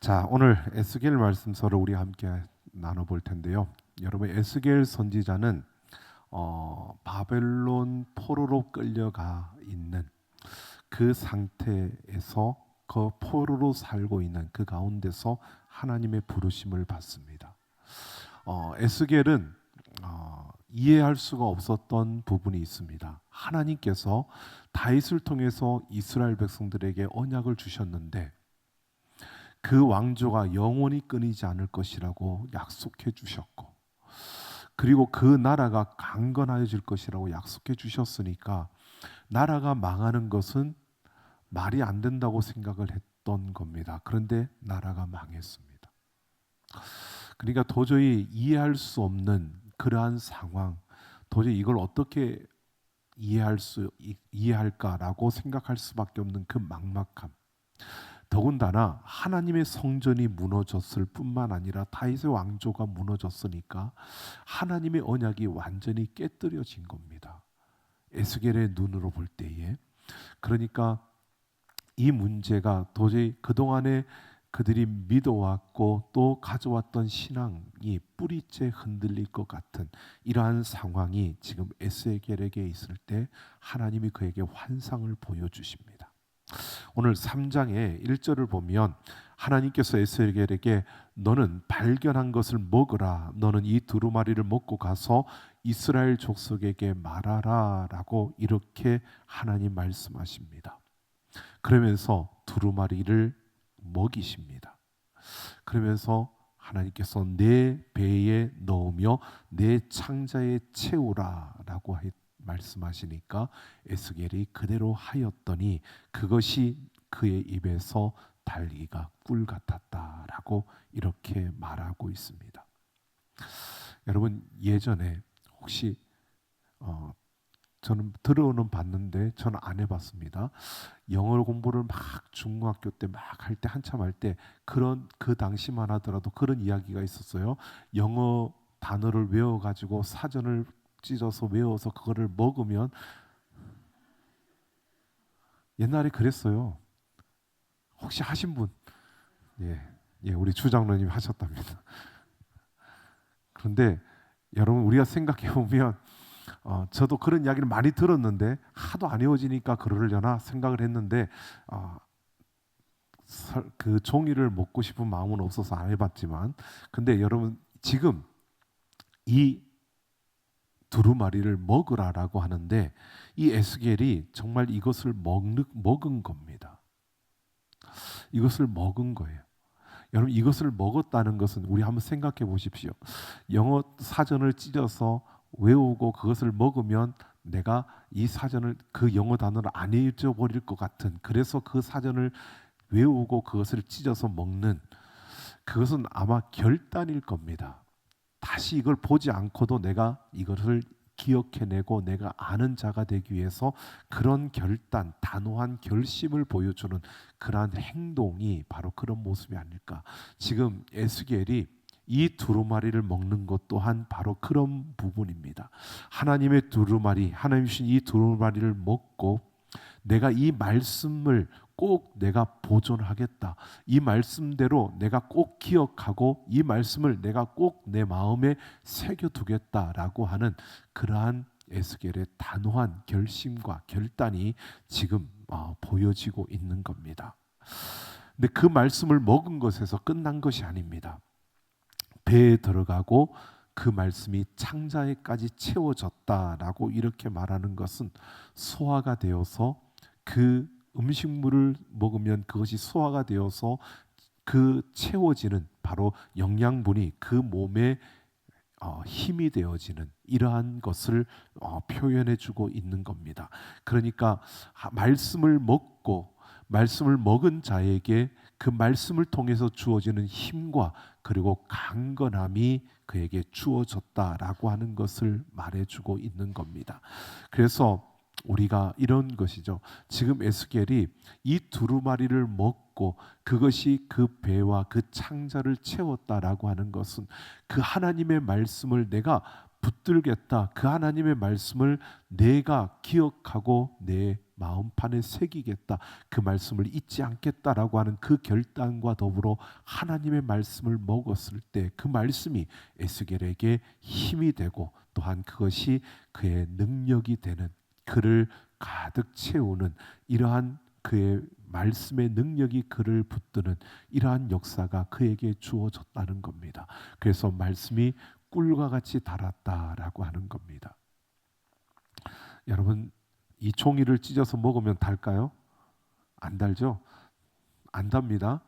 자, 오늘 에스겔 말씀서를 우리 함께 나눠볼 텐데요. 여러분, 에스겔 선지자는 바벨론 포로로 끌려가 있는 그 상태에서 그 포로로 살고 있는 그 가운데서 하나님의 부르심을 받습니다. 에스겔은 이해할 수가 없었던 부분이 있습니다. 하나님께서 다윗을 통해서 이스라엘 백성들에게 언약을 주셨는데 그 왕조가 영원히 끊이지 않을 것이라고 약속해 주셨고, 그리고 그 나라가 강건하여질 것이라고 약속해 주셨으니까 나라가 망하는 것은 말이 안 된다고 생각을 했던 겁니다. 그런데 나라가 망했습니다. 그러니까 도저히 이해할 수 없는 그러한 상황, 도저히 이걸 어떻게 이해할까라고 생각할 수밖에 없는 그 막막함. 더군다나 하나님의 성전이 무너졌을 뿐만 아니라 다윗의 왕조가 무너졌으니까 하나님의 언약이 완전히 깨뜨려진 겁니다. 에스겔의 눈으로 볼 때에. 그러니까 이 문제가 도저히 그동안에 그들이 믿어왔고 또 가져왔던 신앙이 뿌리째 흔들릴 것 같은 이러한 상황이 지금 에스겔에게 있을 때 하나님이 그에게 환상을 보여주십니다. 오늘 3장의 1절을 보면 하나님께서 에스겔에게 너는 발견한 것을 먹으라, 너는 이 두루마리를 먹고 가서 이스라엘 족속에게 말하라 라고 이렇게 하나님 말씀하십니다. 그러면서 두루마리를 먹이십니다. 그러면서 하나님께서 내 배에 넣으며 내 창자에 채우라 라고 말씀하시니까 에스겔이 그대로 하였더니 그것이 그의 입에서 달기가 꿀 같았다라고 이렇게 말하고 있습니다. 여러분, 예전에 혹시 저는 들어는 봤는데 저는 안 해봤습니다. 영어 공부를 막 중학교 때 막 할 때 한참 할 때 그런 그 당시만 하더라도 그런 이야기가 있었어요. 영어 단어를 외워가지고 사전을 찢어서 외워서 그거를 먹으면 옛날에 그랬어요. 혹시 하신 분? 예, 예, 우리 주장로님 하셨답니다. 그런데 여러분 우리가 생각해 보면 저도 그런 이야기를 많이 들었는데 하도 안 외워지니까 그러려나 생각을 했는데 그 종이를 먹고 싶은 마음은 없어서 안 해봤지만, 근데 여러분 지금 이 두루마리를 먹으라라고 하는데 이 에스겔이 정말 이것을 먹은 겁니다. 이것을 먹은 거예요. 여러분, 이것을 먹었다는 것은 우리 한번 생각해 보십시오. 영어 사전을 찢어서 외우고 그것을 먹으면 내가 이 사전을 그 영어 단어를 안 잊어버릴 것 같은, 그래서 그 사전을 외우고 그것을 찢어서 먹는, 그것은 아마 결단일 겁니다. 다시 이걸 보지 않고도 내가 이것을 기억해내고 내가 아는 자가 되기 위해서 그런 결단, 단호한 결심을 보여주는 그러한 행동이 바로 그런 모습이 아닐까. 지금 에스겔이 이 두루마리를 먹는 것 또한 바로 그런 부분입니다. 하나님의 두루마리, 하나님 주신 이 두루마리를 먹고 내가 이 말씀을 꼭 내가 보존하겠다. 이 말씀대로 내가 꼭 기억하고 이 말씀을 내가 꼭 내 마음에 새겨두겠다라고 하는 그러한 에스겔의 단호한 결심과 결단이 지금 보여지고 있는 겁니다. 근데 그 말씀을 먹은 것에서 끝난 것이 아닙니다. 배에 들어가고 그 말씀이 창자에까지 채워졌다라고 이렇게 말하는 것은 소화가 되어서 그 음식물을 먹으면 그것이 소화가 되어서 그 채워지는 바로 영양분이 그 몸에 힘이 되어지는 이러한 것을 표현해주고 있는 겁니다. 그러니까 말씀을 먹고 말씀을 먹은 자에게 그 말씀을 통해서 주어지는 힘과 그리고 강건함이 그에게 주어졌다라고 하는 것을 말해주고 있는 겁니다. 그래서 우리가 이런 것이죠. 지금 에스겔이 이 두루마리를 먹고 그것이 그 배와 그 창자를 채웠다라고 하는 것은 그 하나님의 말씀을 내가 붙들겠다. 그 하나님의 말씀을 내가 기억하고 내 마음판에 새기겠다. 그 말씀을 잊지 않겠다라고 하는 그 결단과 더불어 하나님의 말씀을 먹었을 때 그 말씀이 에스겔에게 힘이 되고 또한 그것이 그의 능력이 되는, 그를 가득 채우는, 이러한 그의 말씀의 능력이 그를 붙드는 이러한 역사가 그에게 주어졌다는 겁니다. 그래서 말씀이 꿀과 같이 달았다라고 하는 겁니다. 여러분, 이 종이를 찢어서 먹으면 달까요? 안 달죠? 안 답니다.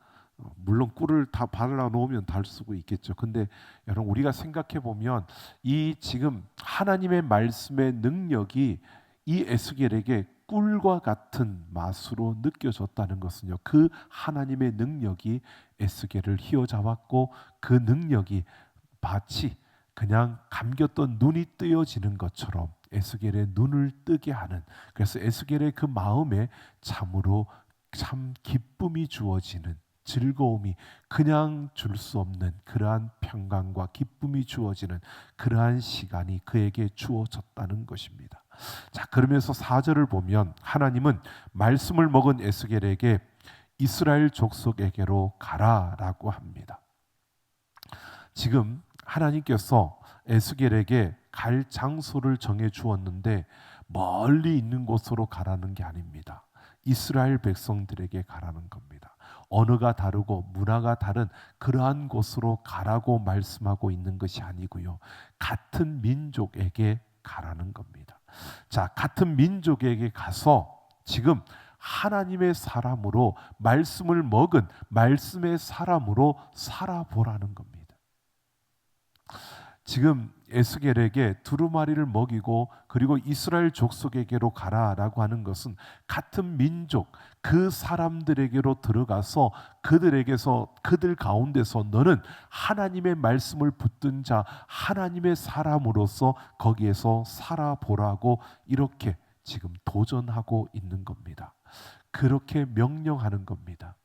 물론 꿀을 다 발라 놓으면 달 수도 있겠죠. 근데 여러분, 우리가 생각해 보면 이 지금 하나님의 말씀의 능력이 이 에스겔에게 꿀과 같은 맛으로 느껴졌다는 것은요, 그 하나님의 능력이 에스겔을 휘어잡았고 그 능력이 마치 그냥 감겼던 눈이 뜨여지는 것처럼 에스겔의 눈을 뜨게 하는, 그래서 에스겔의 그 마음에 참으로 참 기쁨이 주어지는, 즐거움이 그냥 줄 수 없는 그러한 평강과 기쁨이 주어지는 그러한 시간이 그에게 주어졌다는 것입니다. 자, 그러면서 4절을 보면 하나님은 말씀을 먹은 에스겔에게 이스라엘 족속에게로 가라라고 합니다. 지금 하나님께서 에스겔에게 갈 장소를 정해 주었는데 멀리 있는 곳으로 가라는 게 아닙니다. 이스라엘 백성들에게 가라는 겁니다. 언어가 다르고 문화가 다른 그러한 곳으로 가라고 말씀하고 있는 것이 아니고요, 같은 민족에게 가라는 겁니다. 자, 같은 민족에게 가서 지금 하나님의 사람으로, 말씀을 먹은 말씀의 사람으로 살아보라는 겁니다. 지금 에스겔에게 두루마리를 먹이고 그리고 이스라엘 족속에게로 가라라고 하는 것은 같은 민족, 그 사람들에게로 들어가서 그들에게서, 그들 가운데서 너는 하나님의 말씀을 붙든 자, 하나님의 사람으로서 거기에서 살아보라고 이렇게 지금 도전하고 있는 겁니다. 그렇게 명령하는 겁니다.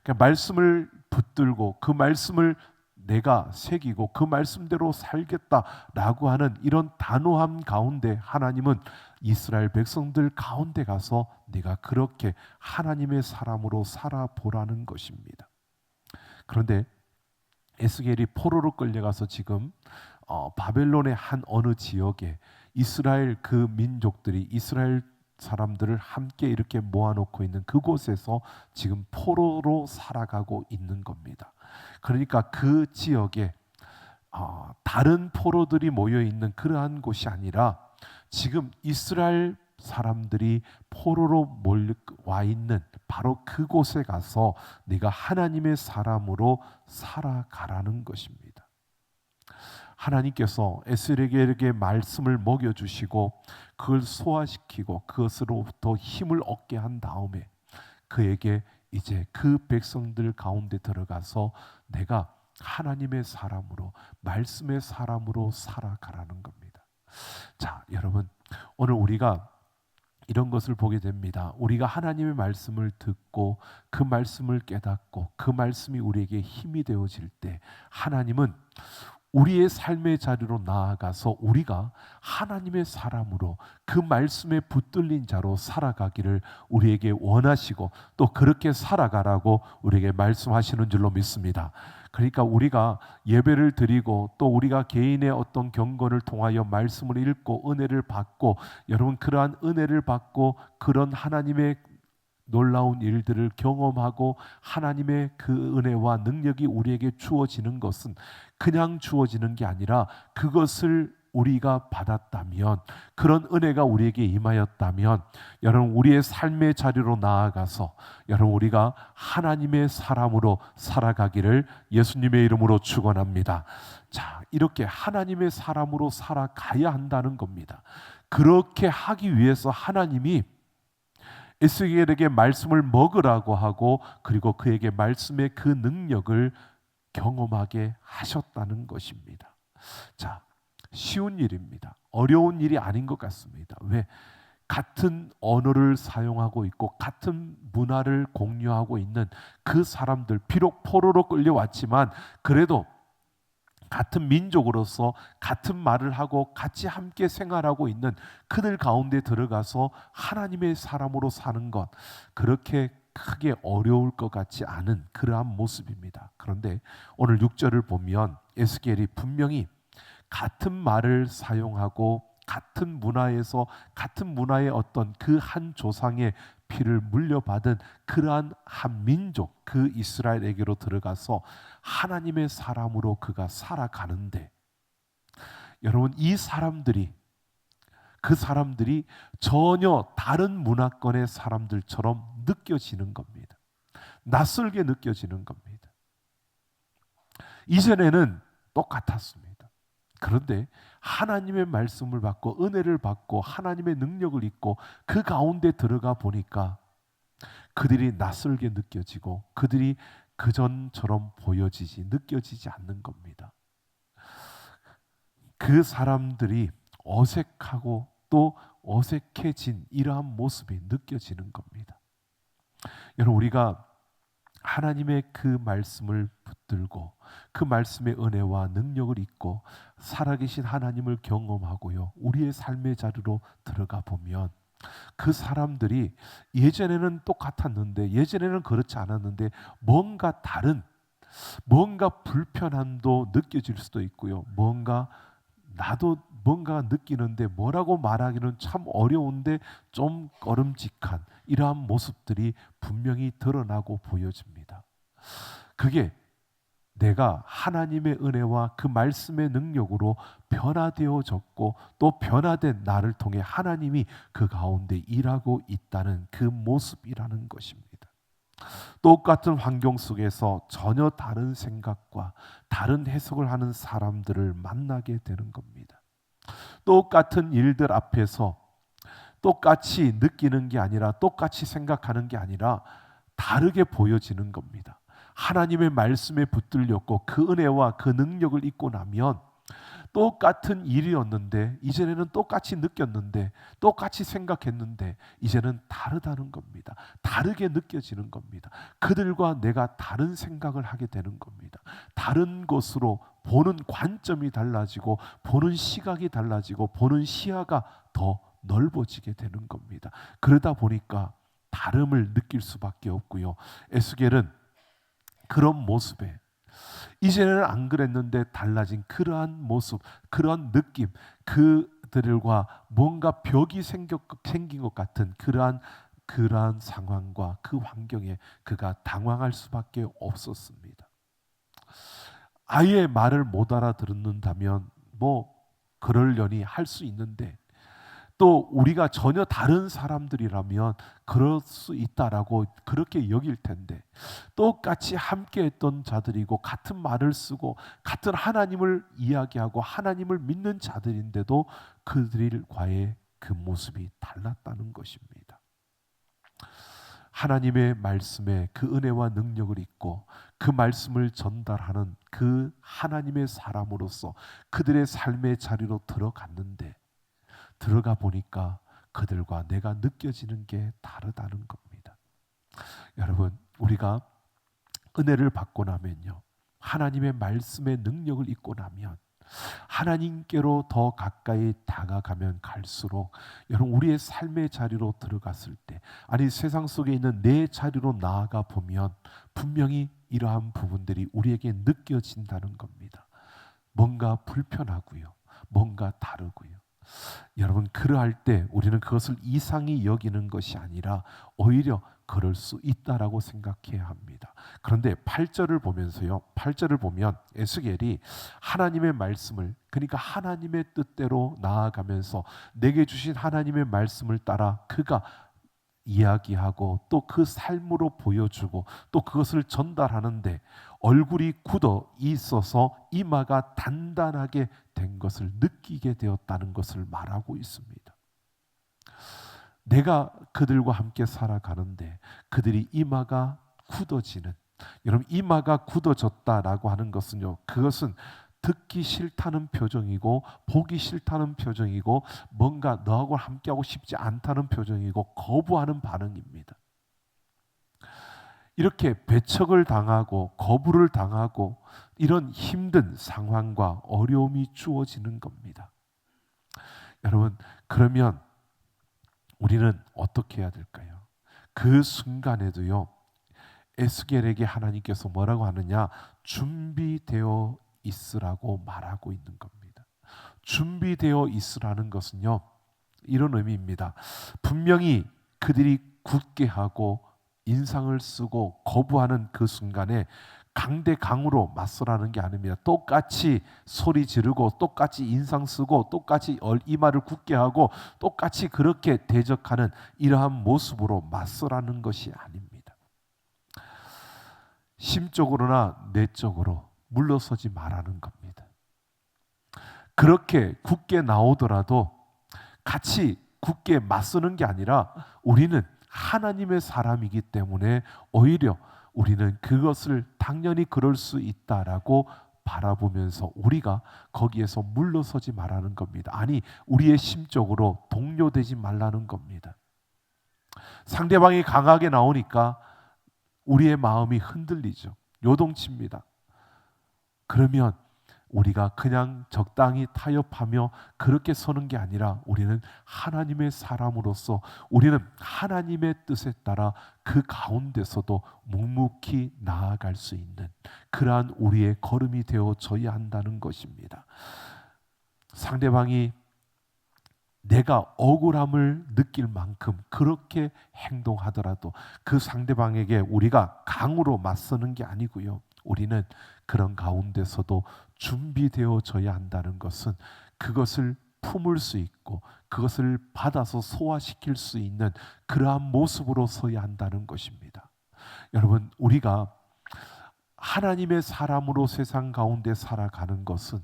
그러니까 말씀을 붙들고 그 말씀을 내가 새기고 그 말씀대로 살겠다라고 하는 이런 단호함 가운데 하나님은 이스라엘 백성들 가운데 가서 네가 그렇게 하나님의 사람으로 살아보라는 것입니다. 그런데 에스겔이 포로로 끌려가서 지금 바벨론의 한 어느 지역에 이스라엘 그 민족들이, 이스라엘 사람들을 함께 이렇게 모아놓고 있는 그곳에서 지금 포로로 살아가고 있는 겁니다. 그러니까 그 지역에 다른 포로들이 모여 있는 그러한 곳이 아니라 지금 이스라엘 사람들이 포로로 몰려와 있는 바로 그곳에 가서 네가 하나님의 사람으로 살아가라는 것입니다. 하나님께서 에스겔에게 말씀을 먹여주시고 그걸 소화시키고 그것으로부터 힘을 얻게 한 다음에 그에게 이제 그 백성들 가운데 들어가서 내가 하나님의 사람으로, 말씀의 사람으로 살아가라는 겁니다. 자, 여러분, 오늘 우리가 이런 것을 보게 됩니다. 우리가 하나님의 말씀을 듣고 그 말씀을 깨닫고 그 말씀이 우리에게 힘이 되어질 때 하나님은 우리의 삶의 자리로 나아가서 우리가 하나님의 사람으로 그 말씀에 붙들린 자로 살아가기를 우리에게 원하시고 또 그렇게 살아가라고 우리에게 말씀하시는 줄로 믿습니다. 그러니까 우리가 예배를 드리고 또 우리가 개인의 어떤 경건을 통하여 말씀을 읽고 은혜를 받고, 여러분 그러한 은혜를 받고 그런 하나님의 놀라운 일들을 경험하고 하나님의 그 은혜와 능력이 우리에게 주어지는 것은 그냥 주어지는 게 아니라 그것을 우리가 받았다면, 그런 은혜가 우리에게 임하였다면 여러분 우리의 삶의 자리로 나아가서 여러분 우리가 하나님의 사람으로 살아가기를 예수님의 이름으로 축원합니다. 자, 이렇게 하나님의 사람으로 살아가야 한다는 겁니다. 그렇게 하기 위해서 하나님이 에스겔에게 말씀을 먹으라고 하고 그리고 그에게 말씀의 그 능력을 경험하게 하셨다는 것입니다. 자, 쉬운 일입니다. 어려운 일이 아닌 것 같습니다. 왜? 같은 언어를 사용하고 있고 같은 문화를 공유하고 있는 그 사람들, 비록 포로로 끌려왔지만 그래도 같은 민족으로서 같은 말을 하고 같이 함께 생활하고 있는 그들 가운데 들어가서 하나님의 사람으로 사는 것, 그렇게 크게 어려울 것 같지 않은 그러한 모습입니다. 그런데 오늘 6절을 보면 에스겔이 분명히 같은 말을 사용하고 같은 문화에서 같은 문화의 어떤 그 한 조상의 피를 물려받은 그러한 한 민족, 그 이스라엘에게로 들어가서 하나님의 사람으로 그가 살아가는데, 여러분, 그 사람들이 전혀 다른 문화권의 사람들처럼 느껴지는 겁니다. 낯설게 느껴지는 겁니다. 이전에는 똑같았습니다. 그런데 하나님의 말씀을 받고 은혜를 받고 하나님의 능력을 입고 그 가운데 들어가 보니까 그들이 낯설게 느껴지고 그들이 그전처럼 느껴지지 않는 겁니다. 그 사람들이 어색하고 또 어색해진 이러한 모습이 느껴지는 겁니다. 여러분, 우리가 하나님의 그 말씀을 붙들고 그 말씀의 은혜와 능력을 입고 살아계신 하나님을 경험하고요, 우리의 삶의 자리로 들어가 보면 그 사람들이 예전에는 똑같았는데, 예전에는 그렇지 않았는데 뭔가 다른, 뭔가 불편함도 느껴질 수도 있고요, 나도 뭔가 느끼는데 뭐라고 말하기는 참 어려운데 좀 꺼름직한 이러한 모습들이 분명히 드러나고 보여집니다. 그게 내가 하나님의 은혜와 그 말씀의 능력으로 변화되어졌고 또 변화된 나를 통해 하나님이 그 가운데 일하고 있다는 그 모습이라는 것입니다. 똑같은 환경 속에서 전혀 다른 생각과 다른 해석을 하는 사람들을 만나게 되는 겁니다. 똑같은 일들 앞에서 똑같이 느끼는 게 아니라, 똑같이 생각하는 게 아니라 다르게 보여지는 겁니다. 하나님의 말씀에 붙들렸고 그 은혜와 그 능력을 입고 나면 똑같은 일이었는데, 이전에는 똑같이 느꼈는데 똑같이 생각했는데 이제는 다르다는 겁니다. 다르게 느껴지는 겁니다. 그들과 내가 다른 생각을 하게 되는 겁니다. 다른 것으로 보는 관점이 달라지고 보는 시각이 달라지고 보는 시야가 더 넓어지게 되는 겁니다. 그러다 보니까 다름을 느낄 수밖에 없고요. 에스겔은 그런 모습에, 이제는 안 그랬는데 달라진 그러한 모습, 그러한 느낌, 그들과 뭔가 벽이 생긴 것 같은 그러한 상황과 그 환경에 그가 당황할 수밖에 없었습니다. 아예 말을 못 알아듣는다면 그러려니 할 수 있는데, 또 우리가 전혀 다른 사람들이라면 그럴 수 있다라고 그렇게 여길 텐데, 똑같이 함께했던 자들이고 같은 말을 쓰고 같은 하나님을 이야기하고 하나님을 믿는 자들인데도 그들과의 그 모습이 달랐다는 것입니다. 하나님의 말씀에 그 은혜와 능력을 입고 그 말씀을 전달하는 그 하나님의 사람으로서 그들의 삶의 자리로 들어갔는데, 들어가 보니까 그들과 내가 느껴지는 게 다르다는 겁니다. 여러분, 우리가 은혜를 받고 나면요, 하나님의 말씀의 능력을 입고 나면 하나님께로 더 가까이 다가가면 갈수록, 여러분, 우리의 삶의 자리로 들어갔을 때, 아니 세상 속에 있는 내 자리로 나아가 보면 분명히 이러한 부분들이 우리에게 느껴진다는 겁니다. 뭔가 불편하고요, 뭔가 다르고요. 여러분, 그러할 때 우리는 그것을 이상히 여기는 것이 아니라 오히려 그럴 수 있다라고 생각해야 합니다. 그런데 8절을 보면 에스겔이 하나님의 말씀을, 그러니까 하나님의 뜻대로 나아가면서 내게 주신 하나님의 말씀을 따라 그가 이야기하고 또 그 삶으로 보여주고 또 그것을 전달하는데 얼굴이 굳어 있어서 이마가 단단하게 된 것을 느끼게 되었다는 것을 말하고 있습니다. 내가 그들과 함께 살아가는데 그들이 이마가 굳어지는, 여러분, 이마가 굳어졌다라고 하는 것은요, 그것은 듣기 싫다는 표정이고 보기 싫다는 표정이고 뭔가 너하고 함께하고 싶지 않다는 표정이고 거부하는 반응입니다. 이렇게 배척을 당하고 거부를 당하고 이런 힘든 상황과 어려움이 주어지는 겁니다. 여러분, 그러면 우리는 어떻게 해야 될까요? 그 순간에도요, 에스겔에게 하나님께서 뭐라고 하느냐? 준비되어 있으라고 말하고 있는 겁니다. 준비되어 있으라는 것은요, 이런 의미입니다. 분명히 그들이 굳게 하고 인상을 쓰고 거부하는 그 순간에 강대강으로 맞서라는 게 아닙니다. 똑같이 소리 지르고 똑같이 인상 쓰고 똑같이 이마를 굳게 하고 똑같이 그렇게 대적하는 이러한 모습으로 맞서라는 것이 아닙니다. 심적으로나 내적으로 물러서지 말라는 겁니다. 그렇게 굳게 나오더라도 같이 굳게 맞서는 게 아니라 우리는 하나님의 사람이기 때문에 오히려 우리는 그것을 당연히 그럴 수 있다라고 바라보면서 우리가 거기에서 물러서지 말라는 겁니다. 아니, 우리의 심적으로 동요되지 말라는 겁니다. 상대방이 강하게 나오니까 우리의 마음이 흔들리죠. 요동칩니다. 그러면 우리가 그냥 적당히 타협하며 그렇게 서는 게 아니라 우리는 하나님의 사람으로서 우리는 하나님의 뜻에 따라 그 가운데서도 묵묵히 나아갈 수 있는 그러한 우리의 걸음이 되어져야 한다는 것입니다. 상대방이 내가 억울함을 느낄 만큼 그렇게 행동하더라도 그 상대방에게 우리가 강으로 맞서는 게 아니고요. 우리는 그런 가운데서도 준비되어져야 한다는 것은 그것을 품을 수 있고 그것을 받아서 소화시킬 수 있는 그러한 모습으로 서야 한다는 것입니다. 여러분, 우리가 하나님의 사람으로 세상 가운데 살아가는 것은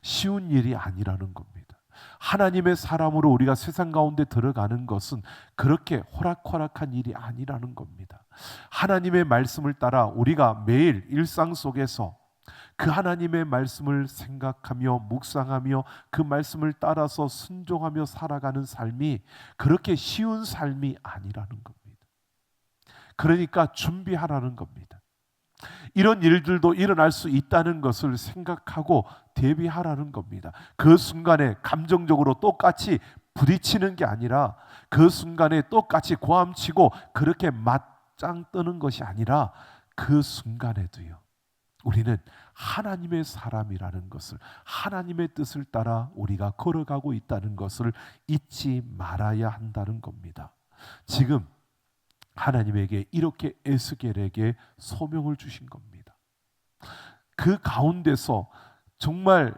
쉬운 일이 아니라는 겁니다. 하나님의 사람으로 우리가 세상 가운데 들어가는 것은 그렇게 호락호락한 일이 아니라는 겁니다. 하나님의 말씀을 따라 우리가 매일 일상 속에서 그 하나님의 말씀을 생각하며 묵상하며 그 말씀을 따라서 순종하며 살아가는 삶이 그렇게 쉬운 삶이 아니라는 겁니다. 그러니까 준비하라는 겁니다. 이런 일들도 일어날 수 있다는 것을 생각하고 대비하라는 겁니다. 그 순간에 감정적으로 똑같이 부딪히는 게 아니라 그 순간에 똑같이 고함치고 그렇게 맞짱 뜨는 것이 아니라 그 순간에도요, 우리는 하나님의 사람이라는 것을, 하나님의 뜻을 따라 우리가 걸어가고 있다는 것을 잊지 말아야 한다는 겁니다. 지금 하나님에게 이렇게 에스겔에게 소명을 주신 겁니다. 그 가운데서 정말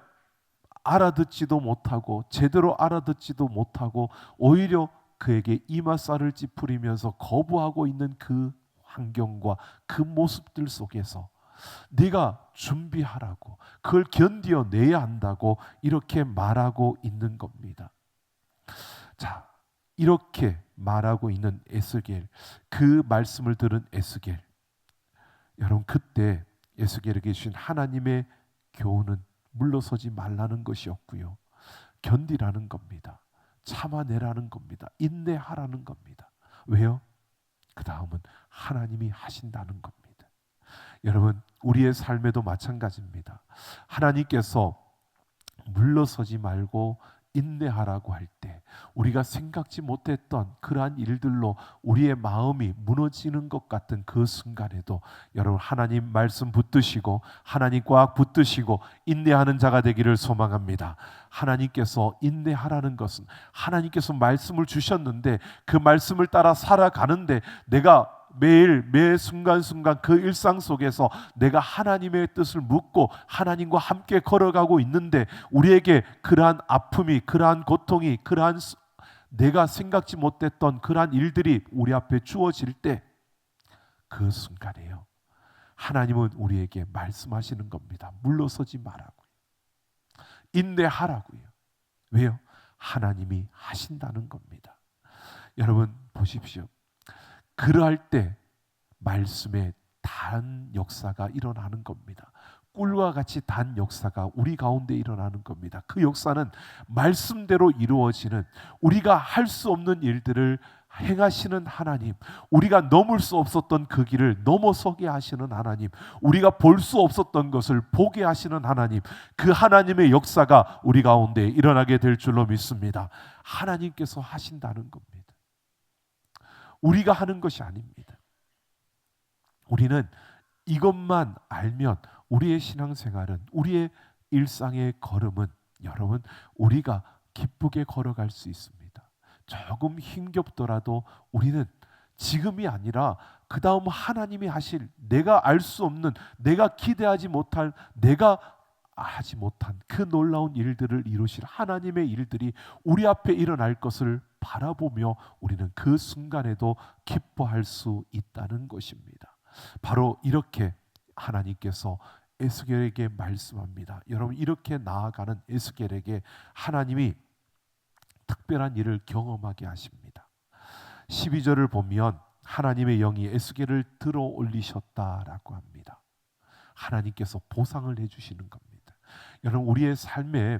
알아듣지도 못하고 제대로 알아듣지도 못하고 오히려 그에게 이마살을 찌푸리면서 거부하고 있는 그 환경과 그 모습들 속에서 네가 준비하라고, 그걸 견뎌내야 한다고 이렇게 말하고 있는 겁니다. 자, 이렇게 말하고 있는 에스겔, 그 말씀을 들은 에스겔, 여러분, 그때 에스겔에게 주신 하나님의 교훈은 물러서지 말라는 것이었고요, 견디라는 겁니다. 참아내라는 겁니다. 인내하라는 겁니다. 왜요? 그 다음은 하나님이 하신다는 겁니다. 여러분, 우리의 삶에도 마찬가지입니다. 하나님께서 물러서지 말고 인내하라고 할 때 우리가 생각지 못했던 그러한 일들로 우리의 마음이 무너지는 것 같은 그 순간에도 여러분, 하나님 말씀 붙드시고 하나님 꽉 붙드시고 인내하는 자가 되기를 소망합니다. 하나님께서 인내하라는 것은 하나님께서 말씀을 주셨는데 그 말씀을 따라 살아가는데 내가 매일 매 순간순간 그 일상 속에서 내가 하나님의 뜻을 묻고 하나님과 함께 걸어가고 있는데 우리에게 그러한 아픔이, 그러한 고통이, 그러한 내가 생각지 못했던 그러한 일들이 우리 앞에 주어질 때 그 순간에요, 하나님은 우리에게 말씀하시는 겁니다. 물러서지 말라고요. 인내하라고요. 왜요? 하나님이 하신다는 겁니다. 여러분 보십시오. 그러할 때 말씀의 단 역사가 일어나는 겁니다. 꿀과 같이 단 역사가 우리 가운데 일어나는 겁니다. 그 역사는 말씀대로 이루어지는, 우리가 할 수 없는 일들을 행하시는 하나님, 우리가 넘을 수 없었던 그 길을 넘어서게 하시는 하나님, 우리가 볼 수 없었던 것을 보게 하시는 하나님, 그 하나님의 역사가 우리 가운데 일어나게 될 줄로 믿습니다. 하나님께서 하신다는 겁니다. 우리가 하는 것이 아닙니다. 우리는 이것만 알면 우리의 신앙생활은, 우리의 일상의 걸음은 여러분, 우리가 기쁘게 걸어갈 수 있습니다. 조금 힘겹더라도 우리는 지금이 아니라 그 다음 하나님이 하실, 내가 알 수 없는, 내가 기대하지 못할, 내가 하지 못한 그 놀라운 일들을 이루실 하나님의 일들이 우리 앞에 일어날 것을 바라보며 우리는 그 순간에도 기뻐할 수 있다는 것입니다. 바로 이렇게 하나님께서 에스겔에게 말씀합니다. 여러분, 이렇게 나아가는 에스겔에게 하나님이 특별한 일을 경험하게 하십니다. 12절을 보면 하나님의 영이 에스겔을 들어 올리셨다라고 합니다. 하나님께서 보상을 해주시는 겁니다. 여러분, 우리의 삶에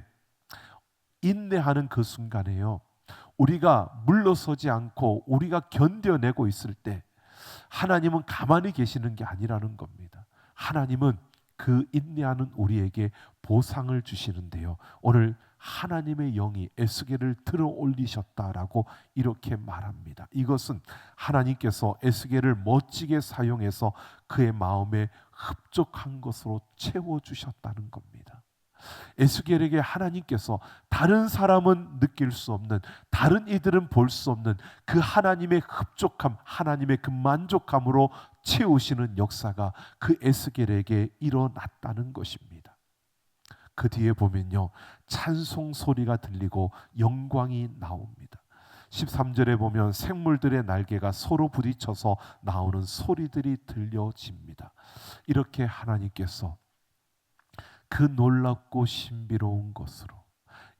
인내하는 그 순간에요, 우리가 물러서지 않고 우리가 견뎌내고 있을 때 하나님은 가만히 계시는 게 아니라는 겁니다. 하나님은 그 인내하는 우리에게 보상을 주시는데요, 오늘 하나님의 영이 에스겔을 들어 올리셨다라고 이렇게 말합니다. 이것은 하나님께서 에스겔을 멋지게 사용해서 그의 마음에 흡족한 것으로 채워주셨다는 겁니다. 에스겔에게 하나님께서 다른 사람은 느낄 수 없는, 다른 이들은 볼 수 없는 그 하나님의 흡족함, 하나님의 그 만족함으로 채우시는 역사가 그 에스겔에게 일어났다는 것입니다. 그 뒤에 보면요, 찬송 소리가 들리고 영광이 나옵니다. 13절에 보면 생물들의 날개가 서로 부딪혀서 나오는 소리들이 들려집니다. 이렇게 하나님께서 그 놀랍고 신비로운 것으로,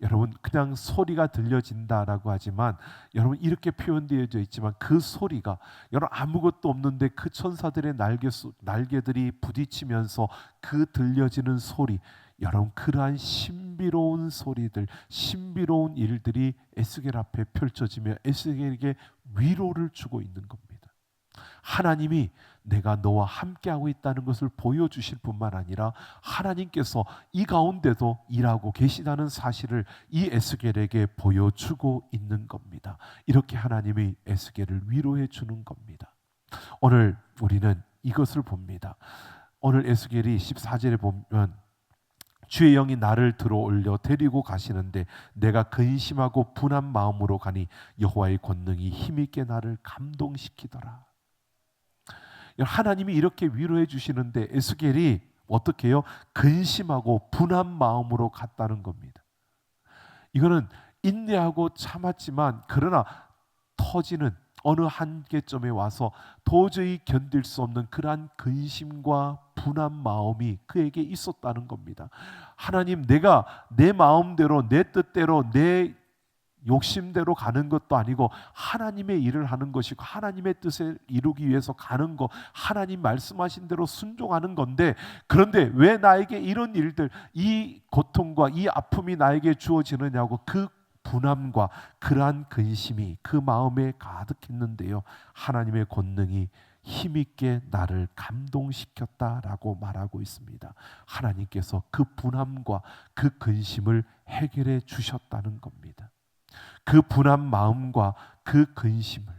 여러분, 그냥 소리가 들려진다라고 하지만 여러분, 이렇게 표현되어져 있지만 그 소리가 여러분 아무것도 없는데 그 천사들의 날개들이 부딪히면서 그 들려지는 소리, 여러분, 그러한 신비로운 소리들, 신비로운 일들이 에스겔 앞에 펼쳐지며 에스겔에게 위로를 주고 있는 겁니다. 하나님이 내가 너와 함께하고 있다는 것을 보여주실 뿐만 아니라 하나님께서 이 가운데도 일하고 계시다는 사실을 이 에스겔에게 보여주고 있는 겁니다. 이렇게 하나님이 에스겔을 위로해 주는 겁니다. 오늘 우리는 이것을 봅니다. 오늘 에스겔이 14절에 보면 주의 영이 나를 들어 올려 데리고 가시는데 내가 근심하고 분한 마음으로 가니 여호와의 권능이 힘있게 나를 감동시키더라. 하나님이 이렇게 위로해 주시는데 에스겔이 어떻게 해요? 근심하고 분한 마음으로 갔다는 겁니다. 이거는 인내하고 참았지만 그러나 터지는 어느 한계점에 와서 도저히 견딜 수 없는 그러한 근심과 분한 마음이 그에게 있었다는 겁니다. 하나님, 내가 내 마음대로, 내 뜻대로, 내 욕심대로 가는 것도 아니고 하나님의 일을 하는 것이고 하나님의 뜻을 이루기 위해서 가는 것, 하나님 말씀하신 대로 순종하는 건데, 그런데 왜 나에게 이런 일들, 이 고통과 이 아픔이 나에게 주어지느냐고 그 분함과 그러한 근심이 그 마음에 가득했는데요, 하나님의 권능이 힘있게 나를 감동시켰다라고 말하고 있습니다. 하나님께서 그 분함과 그 근심을 해결해 주셨다는 겁니다. 그 분한 마음과 그 근심을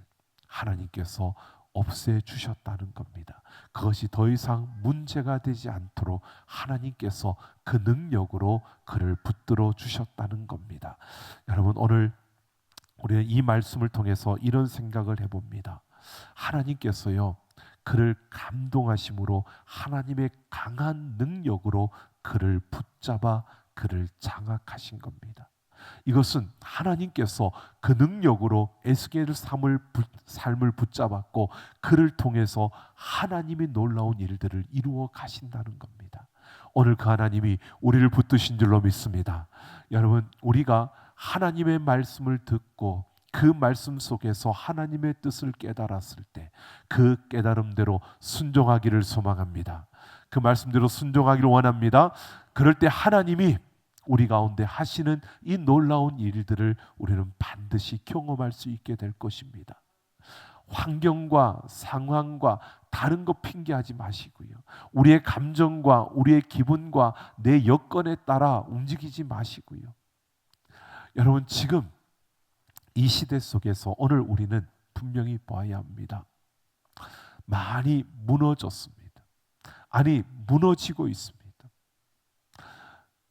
하나님께서 없애 주셨다는 겁니다. 그것이 더 이상 문제가 되지 않도록 하나님께서 그 능력으로 그를 붙들어 주셨다는 겁니다. 여러분, 오늘 우리는 이 말씀을 통해서 이런 생각을 해봅니다. 하나님께서요, 그를 감동하심으로 하나님의 강한 능력으로 그를 붙잡아 그를 장악하신 겁니다. 이것은 하나님께서 그 능력으로 에스겔의 삶을 붙잡았고 그를 통해서 하나님이 놀라운 일들을 이루어 가신다는 겁니다. 오늘 그 하나님이 우리를 붙드신 줄로 믿습니다. 여러분, 우리가 하나님의 말씀을 듣고 그 말씀 속에서 하나님의 뜻을 깨달았을 때 그 깨달음대로 순종하기를 소망합니다. 그 말씀대로 순종하기를 원합니다. 그럴 때 하나님이 우리 가운데 하시는 이 놀라운 일들을 우리는 반드시 경험할 수 있게 될 것입니다. 환경과 상황과 다른 거 핑계하지 마시고요. 우리의 감정과 우리의 기분과 내 여건에 따라 움직이지 마시고요. 여러분, 지금 이 시대 속에서 오늘 우리는 분명히 봐야 합니다. 많이 무너졌습니다. 아니, 무너지고 있습니다.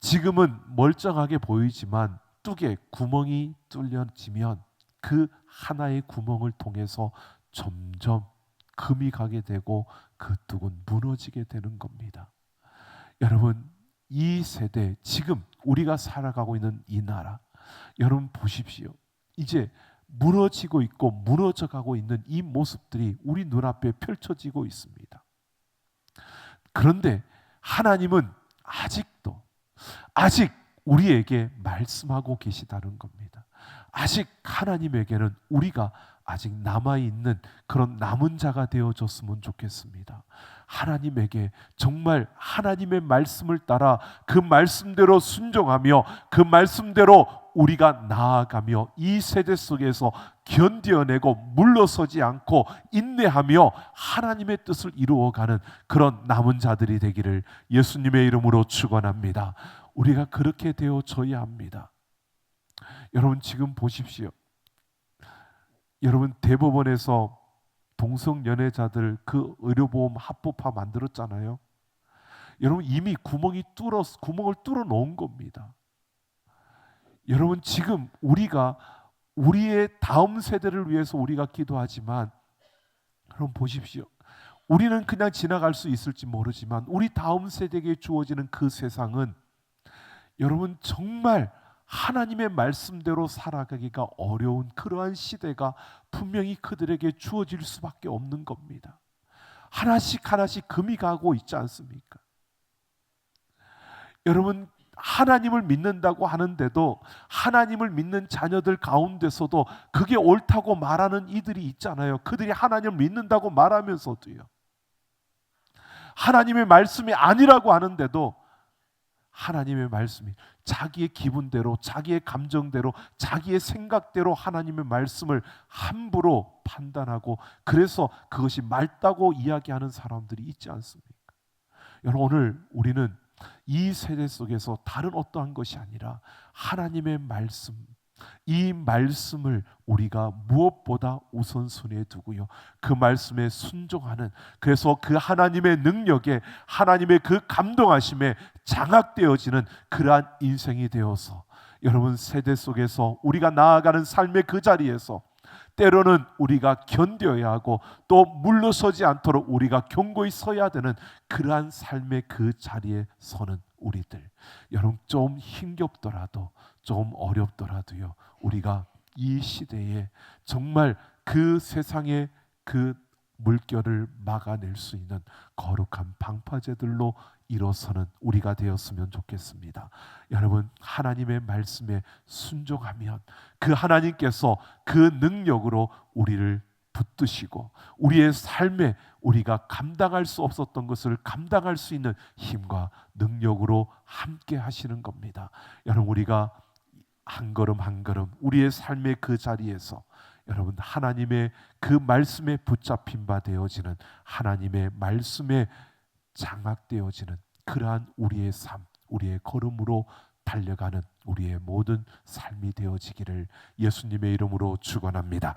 지금은 멀쩡하게 보이지만 뚝에 구멍이 뚫려지면 그 하나의 구멍을 통해서 점점 금이 가게 되고 그 뚝은 무너지게 되는 겁니다. 여러분, 이 세대, 지금 우리가 살아가고 있는 이 나라, 여러분 보십시오. 이제 무너지고 있고 무너져 가고 있는 이 모습들이 우리 눈앞에 펼쳐지고 있습니다. 그런데 하나님은 아직 우리에게 말씀하고 계시다는 겁니다. 아직 하나님에게는 우리가 아직 남아있는 그런 남은 자가 되어줬으면 좋겠습니다. 하나님에게 정말 하나님의 말씀을 따라 그 말씀대로 순종하며 그 말씀대로 우리가 나아가며 이 세대 속에서 견뎌내고 물러서지 않고 인내하며 하나님의 뜻을 이루어가는 그런 남은 자들이 되기를 예수님의 이름으로 축원합니다. 우리가 그렇게 되어져야 합니다. 여러분, 지금 보십시오. 여러분, 대법원에서 동성연애자들 그 의료보험 합법화 만들었잖아요. 여러분, 이미 구멍을 뚫어 놓은 겁니다. 여러분, 지금 우리가 우리의 다음 세대를 위해서 우리가 기도하지만, 여러분 보십시오. 우리는 그냥 지나갈 수 있을지 모르지만 우리 다음 세대에게 주어지는 그 세상은 여러분 정말 하나님의 말씀대로 살아가기가 어려운 그러한 시대가 분명히 그들에게 주어질 수밖에 없는 겁니다. 하나씩 금이 가고 있지 않습니까? 여러분, 하나님을 믿는다고 하는데도 하나님을 믿는 자녀들 가운데서도 그게 옳다고 말하는 이들이 있잖아요. 그들이 하나님을 믿는다고 말하면서도요, 하나님의 말씀이 아니라고 하는데도 하나님의 말씀이 자기의 기분대로, 자기의 감정대로, 자기의 생각대로 하나님의 말씀을 함부로 판단하고 그래서 그것이 맑다고 이야기하는 사람들이 있지 않습니까? 여러분, 오늘 우리는 이 세대 속에서 다른 어떠한 것이 아니라 하나님의 말씀, 이 말씀을 우리가 무엇보다 우선순위에 두고요, 그 말씀에 순종하는, 그래서 그 하나님의 능력에, 하나님의 그 감동하심에 장악되어지는 그러한 인생이 되어서 여러분 세대 속에서 우리가 나아가는 삶의 그 자리에서 때로는 우리가 견뎌야 하고 또 물러서지 않도록 우리가 견고히 서야 되는 그러한 삶의 그 자리에 서는 우리들, 여러분 좀 힘겹더라도 좀 어렵더라도요, 우리가 이 시대에 정말 그 세상의 그 물결을 막아낼 수 있는 거룩한 방파제들로 일어서는 우리가 되었으면 좋겠습니다. 여러분, 하나님의 말씀에 순종하면 그 하나님께서 그 능력으로 우리를 붙드시고 우리의 삶에 우리가 감당할 수 없었던 것을 감당할 수 있는 힘과 능력으로 함께 하시는 겁니다. 여러분, 우리가 한 걸음 한 걸음 우리의 삶의 그 자리에서 여러분 하나님의 그 말씀에 붙잡힌 바 되어지는, 하나님의 말씀에 장악되어지는 그러한 우리의 삶, 우리의 걸음으로 달려가는 우리의 모든 삶이 되어지기를 예수님의 이름으로 축원합니다.